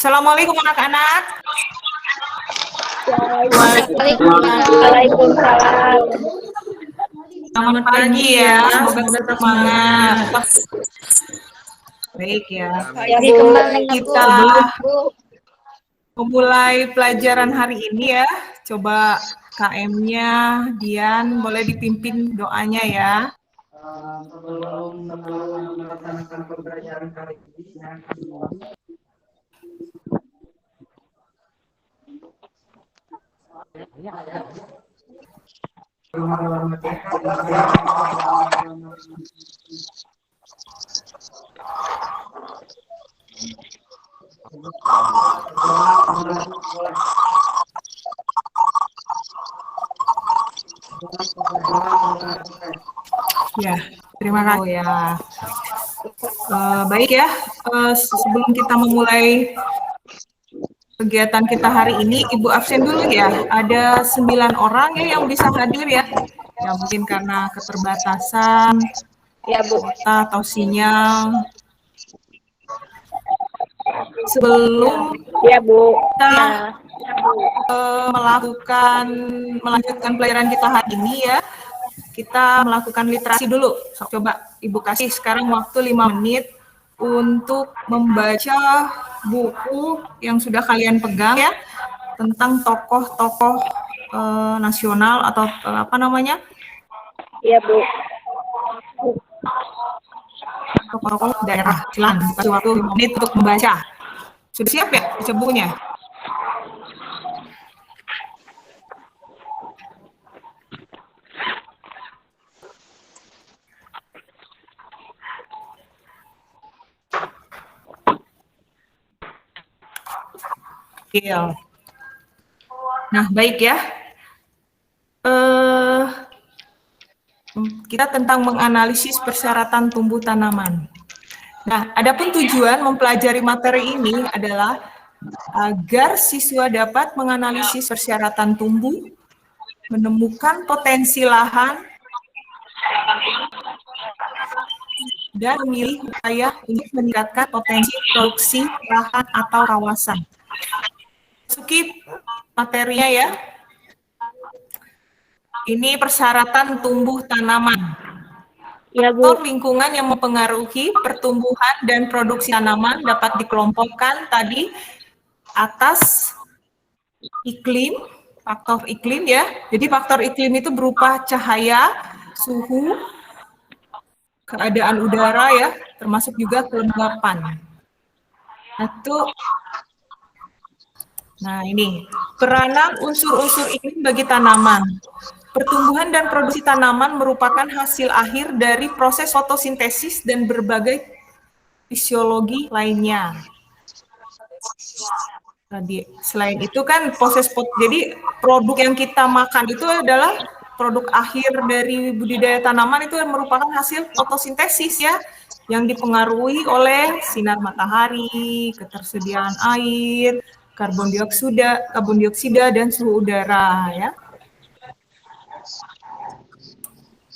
Assalamualaikum anak-anak. Waalaikumsalam. Selamat pagi ya, semoga bersemangat. Baik ya. Ya, Bu. Kita memulai pelajaran hari ini ya. Coba KM-nya, Dian, boleh dipimpin doanya ya. Sebelum melaksanakan pembelajaran kali ini, Ya, terima kasih ya. Baik ya, sebelum kita memulai kegiatan kita hari ini, Ibu absen dulu ya. Ada 9 orang ya yang bisa hadir ya. Ya mungkin karena keterbatasan Ya, Bu. kuota atau sinyal. Sebelum Ya, Bu. kita melanjutkan pelajaran kita hari ini ya, kita melakukan literasi dulu. So, coba Ibu kasih sekarang waktu 5 menit untuk membaca buku yang sudah kalian pegang ya, tentang tokoh-tokoh nasional atau apa namanya? Ya, Bu. Tokoh-tokoh daerah. Silakan kasih waktu 5 menit untuk membaca. Sudah siap ya baca bukunya? Iya. Nah, baik ya. Kita tentang menganalisis persyaratan tumbuh tanaman. Nah, adapun tujuan mempelajari materi ini adalah agar siswa dapat menganalisis persyaratan tumbuh, menemukan potensi lahan, dan memilih upaya untuk meningkatkan potensi produksi lahan atau kawasan. Masuki materinya ya. Ini persyaratan tumbuh tanaman. Ya, Bu. Faktor lingkungan yang mempengaruhi pertumbuhan dan produksi tanaman dapat dikelompokkan tadi atas iklim, faktor iklim ya. Jadi faktor iklim itu berupa cahaya, suhu, keadaan udara ya, termasuk juga kelembapan. Nah ini, peranan unsur-unsur iklim bagi tanaman. Pertumbuhan dan produksi tanaman merupakan hasil akhir dari proses fotosintesis dan berbagai fisiologi lainnya. Tadi selain itu kan jadi produk yang kita makan itu adalah produk akhir dari budidaya tanaman itu merupakan hasil fotosintesis ya, yang dipengaruhi oleh sinar matahari, ketersediaan air, karbon dioksida dan suhu udara ya.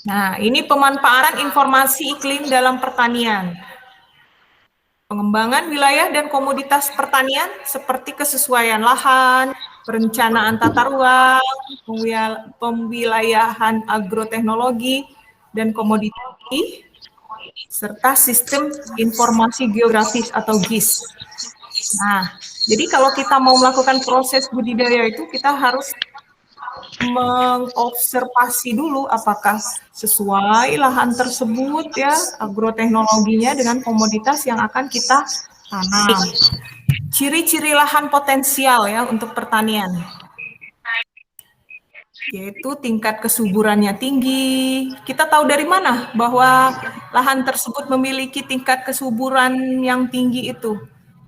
Nah, ini pemanfaatan informasi iklim dalam pertanian. Pengembangan wilayah dan komoditas pertanian seperti kesesuaian lahan, perencanaan tata ruang, pemwilayahan agroteknologi dan komoditi, serta sistem informasi geografis atau GIS. Nah, jadi kalau kita mau melakukan proses budidaya itu kita harus mengobservasi dulu apakah sesuai lahan tersebut ya agroteknologinya dengan komoditas yang akan kita tanam. Ciri-ciri lahan potensial ya untuk pertanian, yaitu tingkat kesuburannya tinggi. Kita tahu dari mana bahwa lahan tersebut memiliki tingkat kesuburan yang tinggi itu?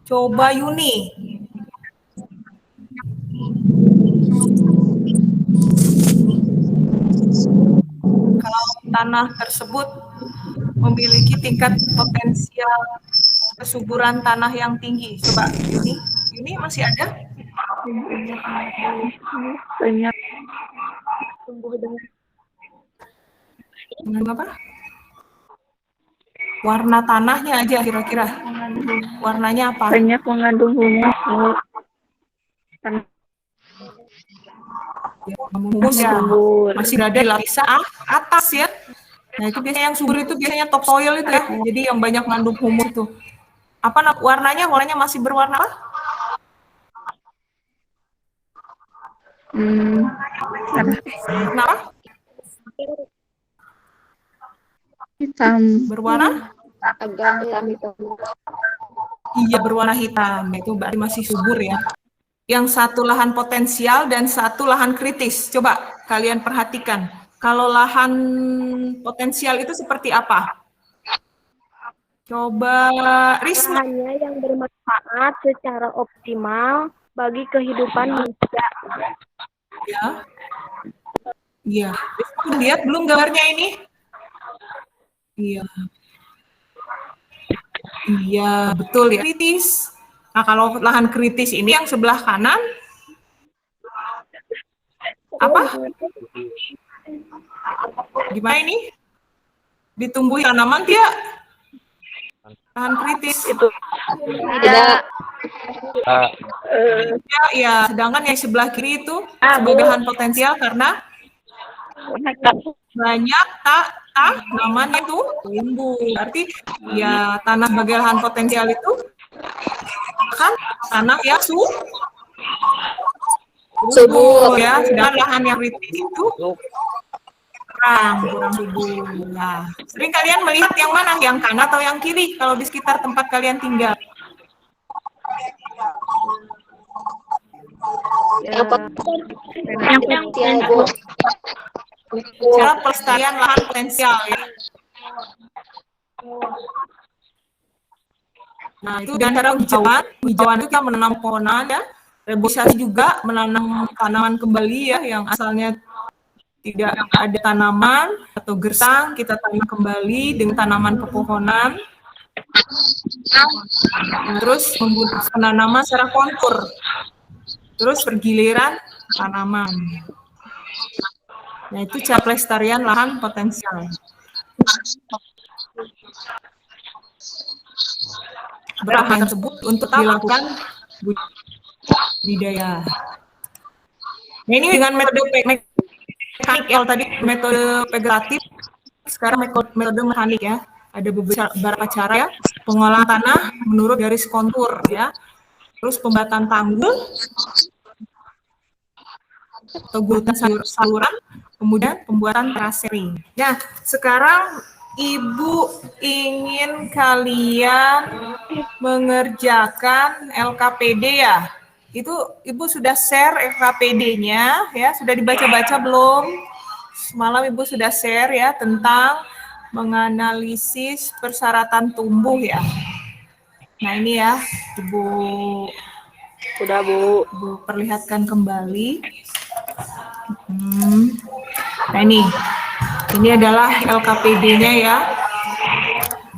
Coba Yuni. Kalau tanah tersebut memiliki tingkat potensial kesuburan tanah yang tinggi. Coba Yuni masih ada? Banyak tumbuh dengan Apa? Warna tanahnya aja kira-kira. Warnanya apa? Banyak mengandung humus, Bu. Humus ya. Subur. Masih berada di lapisan atas ya. Nah, itu biasanya yang subur itu biasanya top soil itu ya. Jadi yang banyak mengandung humus itu. Apa warnanya? Warnanya masih berwarna apa? Kenapa? Hitam. Berwarna? Agak hitam. Iya, berwarna hitam. Itu berarti masih subur ya. Yang satu lahan potensial dan satu lahan kritis. Coba kalian perhatikan. Kalau lahan potensial itu seperti apa? Coba Risma. Lahannya yang bermanfaat secara optimal bagi kehidupan manusia. Ya. Iya. Risma lihat belum gambarnya ini? Iya. Iya, betul ya. Kritis. Nah, kalau lahan kritis ini yang sebelah kanan apa? Gimana ini? Ditumbuhi tanaman tidak? Lahan kritis. Itu tidak. Ya, sedangkan yang sebelah kiri itu sebagai lahan potensial karena banyak tanaman itu tumbuh. Berarti ya tanah sebagai lahan potensial itu kan tanah yang subur ya, sedangkan lahan yang kritis itu kurang subur. Nah, sering kalian melihat yang mana, yang kanan atau yang kiri kalau di sekitar tempat kalian tinggal? Yang potensial. Cara pelestarian lahan potensial ya. Nah, itu dengan cara hijauan itu kita menanam pohonan ya. Reboisasi juga menanam tanaman kembali ya, yang asalnya tidak ada tanaman atau gersang, kita tanam kembali dengan tanaman pepohonan. Nah, terus menggunakan penanaman secara kontur. Terus pergiliran tanaman. Nah, itu cara pelestarian lahan potensial. Lahan tersebut untuk dilakukan budidaya. Nah, ini dengan metode mekanik ya, tadi metode vegetatif, sekarang metode mekanik ya. Ada beberapa cara ya, pengolahan tanah menurut garis kontur ya. Terus pembuatan tanggul atau gulutan saluran, kemudian pembuatan terasering. Nah, sekarang Ibu ingin kalian mengerjakan LKPD ya. Itu Ibu sudah share LKPD-nya ya, sudah dibaca-baca belum? Semalam Ibu sudah share ya tentang menganalisis persyaratan tumbuh ya. Nah, ini ya, Ibu Sudah, Bu. Ibu perlihatkan kembali. Nah, ini adalah LKPD-nya ya.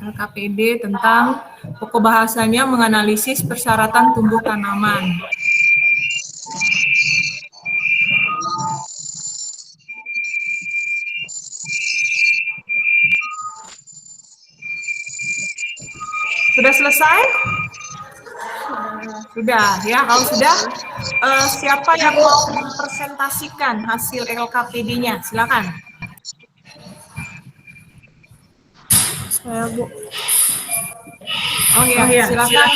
LKPD tentang pokok bahasanya menganalisis persyaratan tumbuh tanaman. Sudah selesai? Sudah ya. Kalau sudah, siapa yang mau mempresentasikan hasil LKPD-nya? Silakan. Saya, Bu. Oh ya, silakan.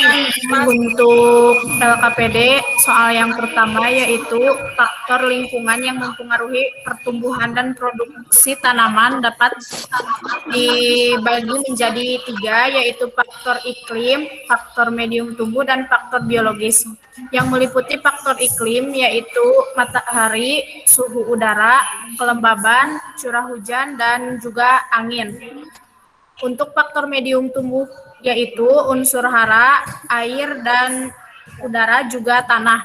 Untuk LKPD, soal yang pertama yaitu faktor lingkungan yang mempengaruhi pertumbuhan dan produksi tanaman dapat dibagi menjadi 3, yaitu faktor iklim, faktor medium tumbuh, dan faktor biologis. Yang meliputi faktor iklim yaitu matahari, suhu udara, kelembaban, curah hujan, dan juga angin. Untuk faktor medium tumbuh yaitu unsur hara, air, dan udara, juga tanah.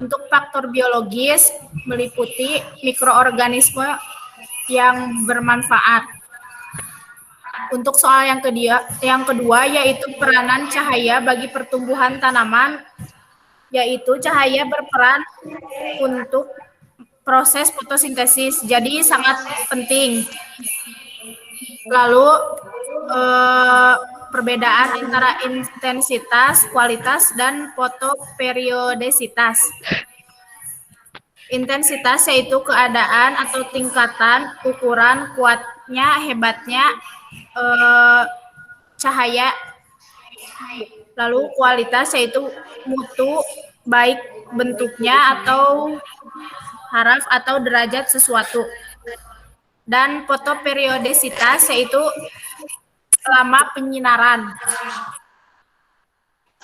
Untuk faktor biologis meliputi mikroorganisme yang bermanfaat. Untuk soal yang kedua yaitu peranan cahaya bagi pertumbuhan tanaman, yaitu cahaya berperan untuk proses fotosintesis, jadi sangat penting. Lalu perbedaan antara intensitas, kualitas, dan fotoperiodisitas. Intensitas yaitu keadaan atau tingkatan, ukuran, kuatnya, hebatnya cahaya. Lalu kualitas yaitu mutu, baik bentuknya atau haraf atau derajat sesuatu. Dan fotoperiodisitas yaitu lama penyinaran.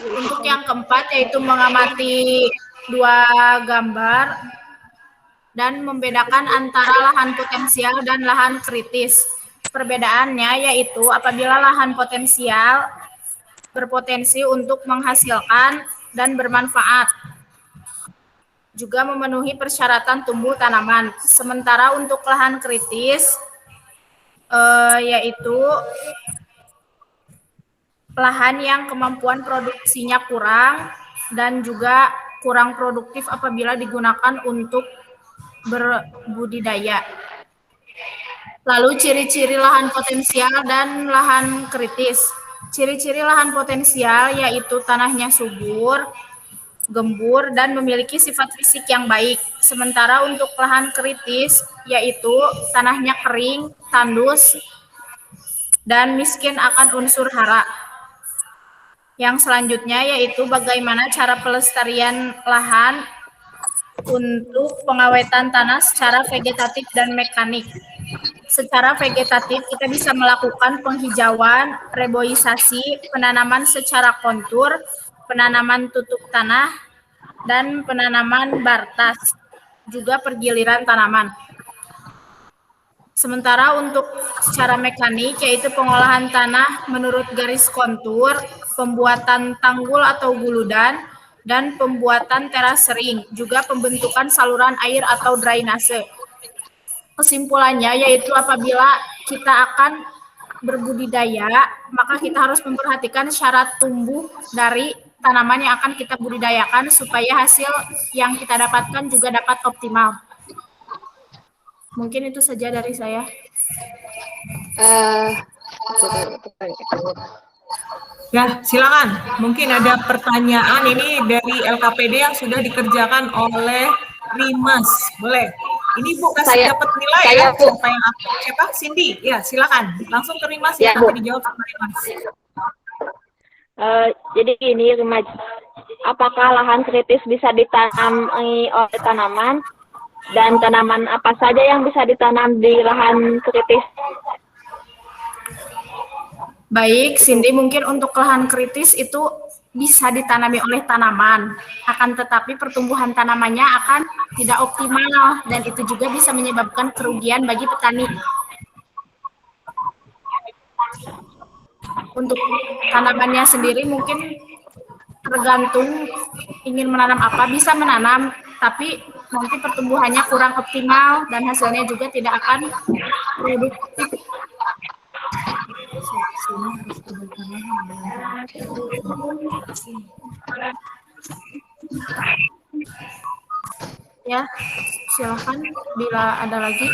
Untuk yang keempat yaitu mengamati dua gambar dan membedakan antara lahan potensial dan lahan kritis. Perbedaannya yaitu apabila lahan potensial berpotensi untuk menghasilkan dan bermanfaat, juga memenuhi persyaratan tumbuh tanaman. Sementara untuk lahan kritis yaitu lahan yang kemampuan produksinya kurang dan juga kurang produktif apabila digunakan untuk berbudidaya. Lalu ciri-ciri lahan potensial dan lahan kritis. Ciri-ciri lahan potensial yaitu tanahnya subur, gembur, dan memiliki sifat fisik yang baik. Sementara untuk lahan kritis yaitu tanahnya kering, tandus, dan miskin akan unsur hara. Yang selanjutnya yaitu bagaimana cara pelestarian lahan untuk pengawetan tanah secara vegetatif dan mekanik. Secara vegetatif kita bisa melakukan penghijauan, reboisasi, penanaman secara kontur, penanaman tutup tanah, dan penanaman bartas, juga pergiliran tanaman. Sementara untuk secara mekanik yaitu pengolahan tanah menurut garis kontur, pembuatan tanggul atau guludan, dan pembuatan terasering, juga pembentukan saluran air atau drainase. Kesimpulannya yaitu apabila kita akan berbudidaya, maka kita harus memperhatikan syarat tumbuh dari tanaman yang akan kita budidayakan supaya hasil yang kita dapatkan juga dapat optimal. Mungkin itu saja dari saya. Ya, silakan. Mungkin ada pertanyaan ini dari LKPD yang sudah dikerjakan oleh Rimas. Boleh. Ini Bu kasih dapat nilai ya. Siapa yang aktif? Siapa? Cindy. Ya, silakan. Langsung ke Rimas ya, nanti dijawab sama Rimas. Jadi ini Rimas, apakah lahan kritis bisa ditanami oleh tanaman? Dan tanaman apa saja yang bisa ditanam di lahan kritis? Baik, Cindy, mungkin untuk lahan kritis itu bisa ditanami oleh tanaman, akan tetapi pertumbuhan tanamannya akan tidak optimal dan itu juga bisa menyebabkan kerugian bagi petani. Untuk tanamannya sendiri mungkin tergantung ingin menanam apa, bisa menanam, tapi nanti pertumbuhannya kurang optimal dan hasilnya juga tidak akan produktif. Ya, silakan bila ada lagi.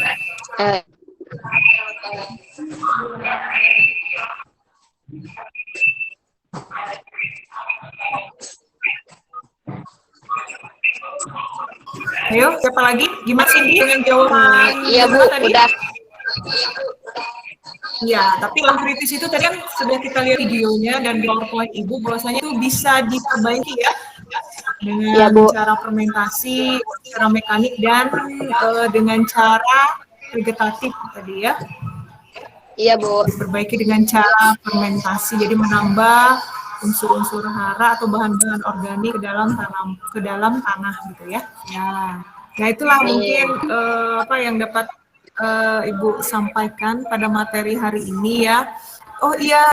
Ayo, siapa lagi? Gimana sih dengan jawaban? Iya Bu, tadi? udah. Ya, tapi lahan kritis itu tadi kan sudah kita lihat videonya dan di PowerPoint Ibu bahwasanya itu bisa diperbaiki ya dengan cara fermentasi, cara mekanik dan dengan cara vegetatif tadi ya. Iya Bu. Diperbaiki dengan cara fermentasi, jadi menambah unsur-unsur hara atau bahan-bahan organik ke dalam tanah gitu ya. Ya, nah itulah mungkin apa yang dapat Ibu sampaikan pada materi hari ini ya. Oh iya.